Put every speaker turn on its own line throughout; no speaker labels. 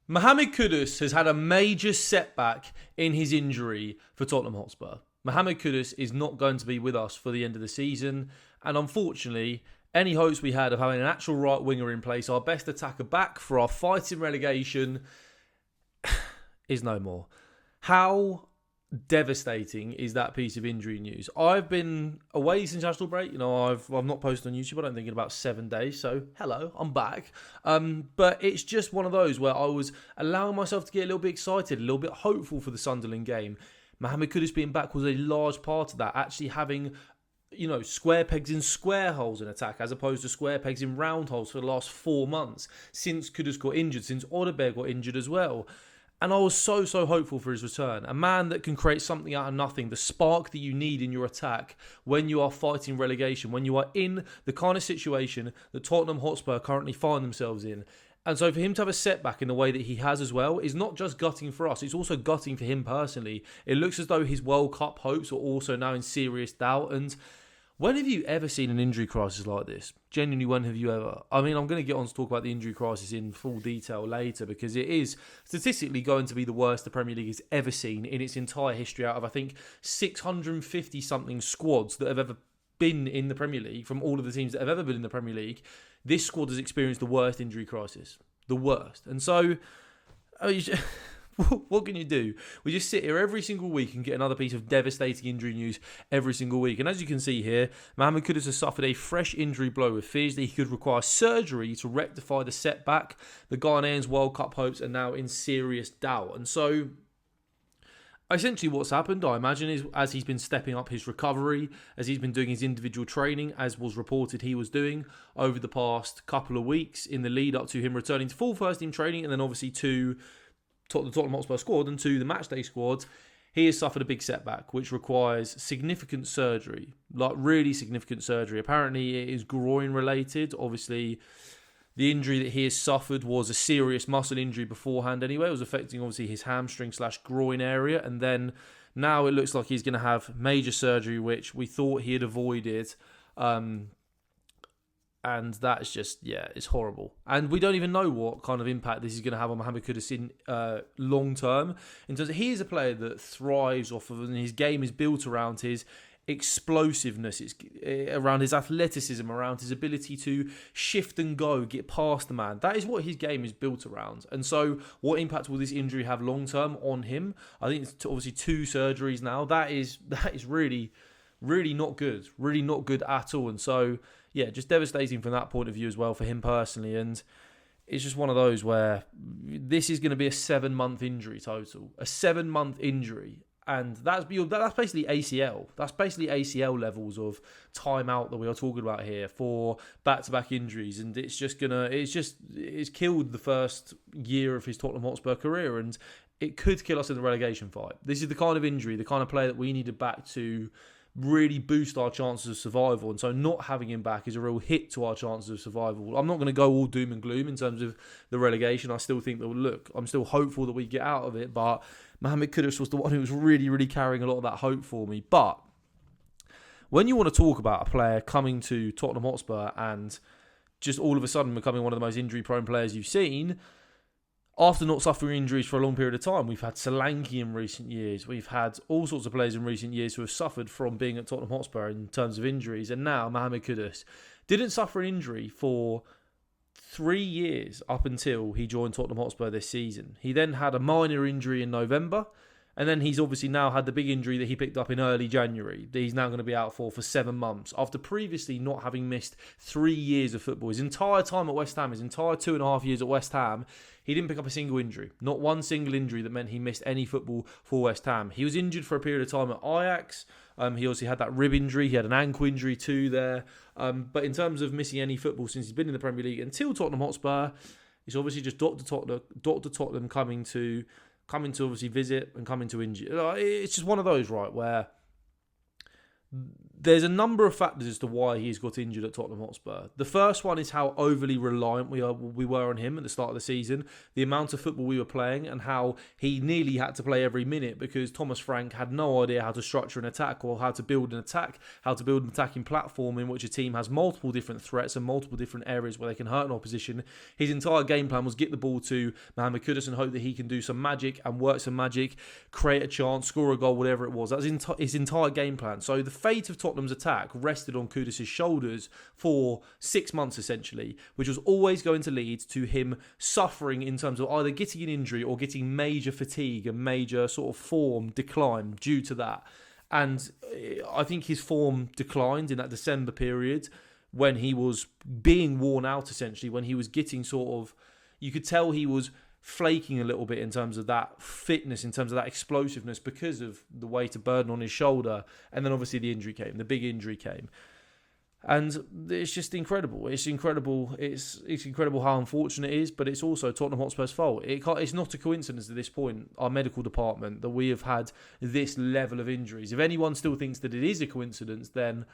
Mohammed Kudus has had a major setback in his injury for Tottenham Hotspur. Mohammed Kudus is not going to be with us for the end of the season, and unfortunately, any hopes we had of having an actual right winger in place, our best attacker back for our fight in relegation, is no more. How devastating is that piece of injury news? I've been away since national break. I've not posted on YouTube, I don't think, in about 7 days. So, hello, I'm back. But it's just one of those where I was allowing myself to get a little bit excited, a little bit hopeful for the Sunderland game. Mohammed Kudus being back was a large part of that. Actually having, square pegs in square holes in attack as opposed to square pegs in round holes for the last 4 months since Kudus got injured, since Odeberg got injured as well. And I was so hopeful for his return. A man that can create something out of nothing, the spark that you need in your attack when you are fighting relegation, when you are in the kind of situation that Tottenham Hotspur currently find themselves in. And so for him to have a setback in the way that he has as well is not just gutting for us, it's also gutting for him personally. It looks as though his World Cup hopes are also now in serious doubt. And when have you ever seen an injury crisis like this? Genuinely, when have you ever? I mean, I'm going to get on to talk about the injury crisis in full detail later because it is statistically going to be the worst the Premier League has ever seen in its entire history out of, I think, 650-something squads that have ever been in the Premier League, from all of the teams that have ever been in the Premier League. This squad has experienced the worst injury crisis. The worst. And so, what can you do? We just sit here every single week and get another piece of devastating injury news every single week. And as you can see here, Mohammed Kudus has suffered a fresh injury blow with fears that he could require surgery to rectify the setback. The Ghanaians' World Cup hopes are now in serious doubt. And so, essentially what's happened, I imagine, is as he's been stepping up his recovery, as he's been doing his individual training, as was reported he was doing over the past couple of weeks in the lead up to him returning to full first-team training and then obviously to the Tottenham Hotspur squad and to the matchday squad, he has suffered a big setback, which requires significant surgery, like really significant surgery. Apparently it is groin-related. Obviously, the injury that he has suffered was a serious muscle injury beforehand anyway. It was affecting, obviously, his hamstring/groin area. And then now it looks like he's going to have major surgery, which we thought he had avoided. And that's just, it's horrible. And we don't even know what kind of impact this is going to have on Mohammed Kudus in long term. In terms of, he is a player that thrives off of, and his game is built around his explosiveness, it's around his athleticism, around his ability to shift and go, get past the man. That is what his game is built around. And so what impact will this injury have long term on him? I think it's obviously 2 surgeries now. That is really not good. Really not good at all. And so, just devastating from that point of view as well for him personally. And it's just one of those where this is going to be a 7-month injury total. A 7-month injury. And that's basically ACL. That's basically ACL levels of timeout that we are talking about here for back-to-back injuries. And it's killed the first year of his Tottenham Hotspur career. And it could kill us in the relegation fight. This is the kind of injury, the kind of player that we needed back to really boost our chances of survival. And so not having him back is a real hit to our chances of survival. I'm not going to go all doom and gloom in terms of the relegation. I still think that, I'm still hopeful that we get out of it. But Mohammed Kudus was the one who was really carrying a lot of that hope for me. But when you want to talk about a player coming to Tottenham Hotspur and just all of a sudden becoming one of the most injury-prone players you've seen, after not suffering injuries for a long period of time, we've had Solanke in recent years. We've had all sorts of players in recent years who have suffered from being at Tottenham Hotspur in terms of injuries. And now Mohammed Kudus didn't suffer an injury for 3 years up until he joined Tottenham Hotspur this season. He then had a minor injury in November. And then he's obviously now had the big injury that he picked up in early January that he's now going to be out for 7 months after previously not having missed 3 years of football. His entire time at West Ham, his entire 2.5 years at West Ham, he didn't pick up a single injury. Not one single injury that meant he missed any football for West Ham. He was injured for a period of time at Ajax. He obviously had that rib injury. He had an ankle injury too there. But in terms of missing any football since he's been in the Premier League until Tottenham Hotspur, it's obviously just Dr. Tottenham coming to obviously visit and coming to injure. It's just one of those, right, where there's a number of factors as to why he's got injured at Tottenham Hotspur. The first one is how overly reliant we were on him at the start of the season, the amount of football we were playing, and how he nearly had to play every minute because Thomas Frank had no idea how to structure an attack or how to build an attack, how to build an attacking platform in which a team has multiple different threats and multiple different areas where they can hurt an opposition. His entire game plan was get the ball to Mohammed Kudus and hope that he can do some magic and work some magic, create a chance, score a goal, whatever it was. That was his entire game plan. So the fate of Tottenham's attack rested on Kudus' shoulders for 6 months essentially, which was always going to lead to him suffering in terms of either getting an injury or getting major fatigue and major sort of form decline due to that. And I think his form declined in that December period when he was being worn out essentially, when he was getting sort of, you could tell he was flaking a little bit in terms of that fitness, in terms of that explosiveness because of the weight of burden on his shoulder. And then obviously the injury came, the big injury came. And it's just incredible. It's incredible. It's incredible how unfortunate it is, but it's also Tottenham Hotspur's fault. It's not a coincidence at this point, our medical department, that we have had this level of injuries. If anyone still thinks that it is a coincidence, then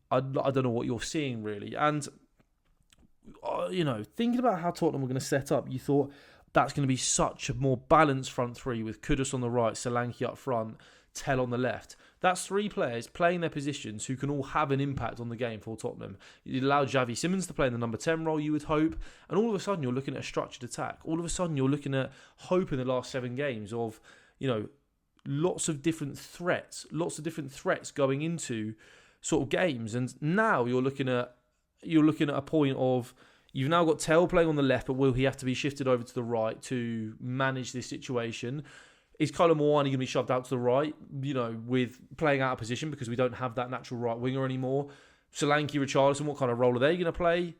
I don't know what you're seeing really. And thinking about how Tottenham were going to set up, you thought that's going to be such a more balanced front three with Kudus on the right, Solanke up front, Tell on the left. That's three players playing their positions who can all have an impact on the game for Tottenham. You allow Xavi Simons to play in the number 10 role, you would hope, and all of a sudden you're looking at a structured attack. All of a sudden you're looking at hope in the last 7 games of, lots of different threats going into sort of games. And now you're looking at a point of, you've now got Tell playing on the left, but will he have to be shifted over to the right to manage this situation? Is Kolo Muani going to be shoved out to the right, with playing out of position because we don't have that natural right winger anymore? Solanke, Richarlison, what kind of role are they going to play?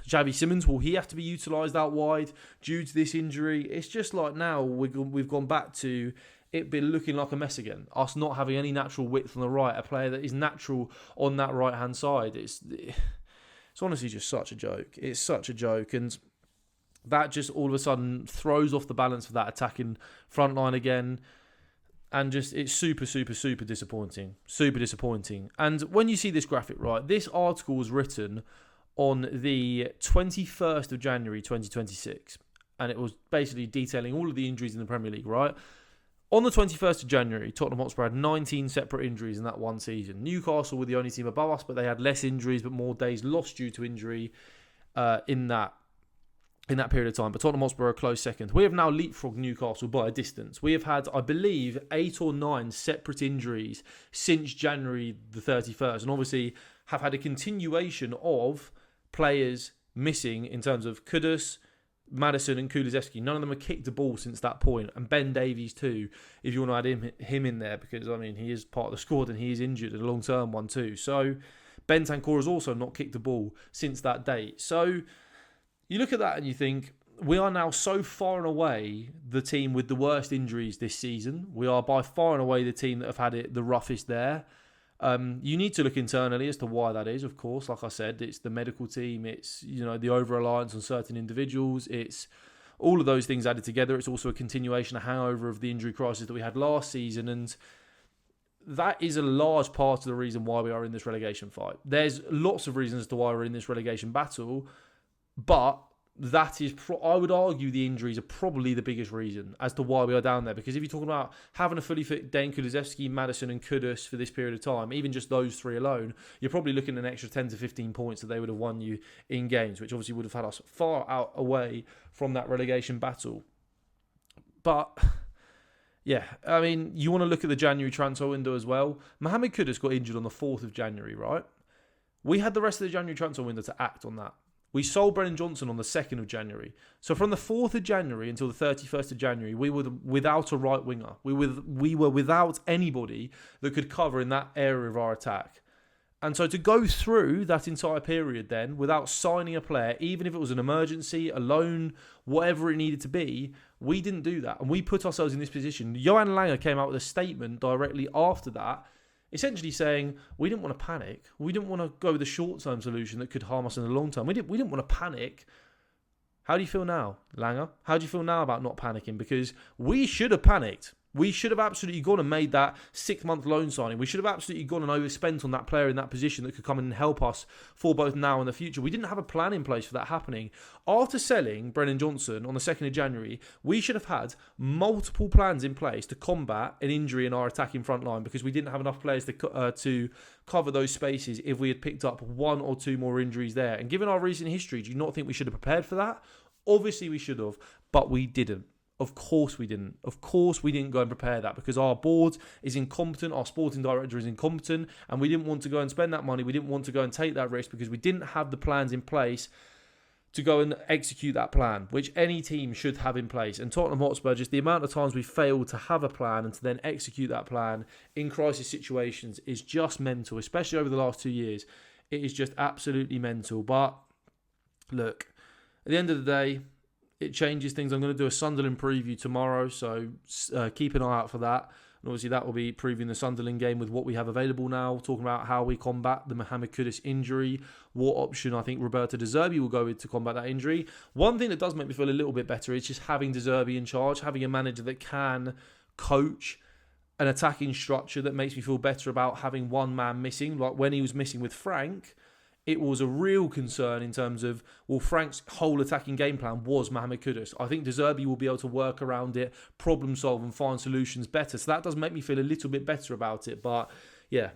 Xavi Simons, will he have to be utilised out wide due to this injury? It's just like now we've gone back to it be looking like a mess again. Us not having any natural width on the right, a player that is natural on that right-hand side. It's honestly just such a joke. It's such a joke, and that just all of a sudden throws off the balance of that attacking front line again. And just, it's super, super, super disappointing. Super disappointing. And when you see this graphic, right, this article was written on the 21st of January 2026. And it was basically detailing all of the injuries in the Premier League, right? On the 21st of January, Tottenham Hotspur had 19 separate injuries in that one season. Newcastle were the only team above us, but they had less injuries, but more days lost due to injury in that period of time. But Tottenham Hotspur are a close second. We have now leapfrogged Newcastle by a distance. We have had, I believe, 8 or 9 separate injuries since January the 31st. And obviously have had a continuation of players missing in terms of Kudus, Maddison and Kulusevski. None of them have kicked a ball since that point. And Ben Davies too, if you want to add him in there, because, he is part of the squad and he is injured, a long-term one too. So Bentancur has also not kicked a ball since that date. So you look at that and you think, we are now so far and away the team with the worst injuries this season. We are by far and away the team that have had it the roughest there. You need to look internally as to why that is, of course. Like I said, it's the medical team, it's the over-reliance on certain individuals, it's all of those things added together. It's also a continuation, a hangover of the injury crisis that we had last season, and that is a large part of the reason why we are in this relegation fight. There's lots of reasons as to why we're in this relegation battle, but that is, I would argue the injuries are probably the biggest reason as to why we are down there. Because if you're talking about having a fully fit Dane Kulusevski, Maddison and Kudus for this period of time, even just those three alone, you're probably looking at an extra 10 to 15 points that they would have won you in games, which obviously would have had us far out away from that relegation battle. But yeah, you want to look at the January transfer window as well. Mohammed Kudus got injured on the 4th of January, right? We had the rest of the January transfer window to act on that. We sold Brennan Johnson on the 2nd of January. So from the 4th of January until the 31st of January, we were without a right winger. We were without anybody that could cover in that area of our attack. And so to go through that entire period then without signing a player, even if it was an emergency, a loan, whatever it needed to be, we didn't do that. And we put ourselves in this position. Johan Langer came out with a statement directly after that, essentially saying, we didn't want to panic. We didn't want to go with a short-term solution that could harm us in the long term. We didn't want to panic. How do you feel now, Langer? How do you feel now about not panicking? Because we should have panicked. We should have absolutely gone and made that 6-month loan signing. We should have absolutely gone and overspent on that player in that position that could come in and help us for both now and the future. We didn't have a plan in place for that happening. After selling Brennan Johnson on the 2nd of January, we should have had multiple plans in place to combat an injury in our attacking front line, because we didn't have enough players to cover those spaces if we had picked up 1 or 2 more injuries there. And given our recent history, do you not think we should have prepared for that? Obviously we should have, but we didn't. Of course we didn't. Of course we didn't go and prepare that, because our board is incompetent, our sporting director is incompetent, and we didn't want to go and spend that money. We didn't want to go and take that risk because we didn't have the plans in place to go and execute that plan, which any team should have in place. And Tottenham Hotspur, just the amount of times we failed to have a plan and to then execute that plan in crisis situations is just mental, especially over the last 2 years. It is just absolutely mental. But look, at the end of the day, it changes things. I'm going to do a Sunderland preview tomorrow, so keep an eye out for that. And obviously that will be previewing the Sunderland game with what we have available now, talking about how we combat the Mohammed Kudus injury, what option I think Roberto De Zerbi will go with to combat that injury. One thing that does make me feel a little bit better is just having De Zerbi in charge, having a manager that can coach an attacking structure that makes me feel better about having one man missing. Like when he was missing with Frank, it was a real concern in terms of, well, Frank's whole attacking game plan was Mohammed Kudus. I think De Zerbi will be able to work around it, problem solve and find solutions better. So that does make me feel a little bit better about it. But yeah,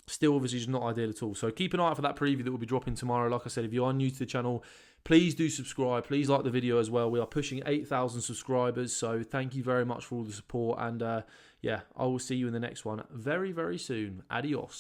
still obviously just not ideal at all. So keep an eye out for that preview that will be dropping tomorrow. Like I said, if you are new to the channel, please do subscribe. Please like the video as well. We are pushing 8,000 subscribers. So thank you very much for all the support. And yeah, I will see you in the next one very, very soon. Adios.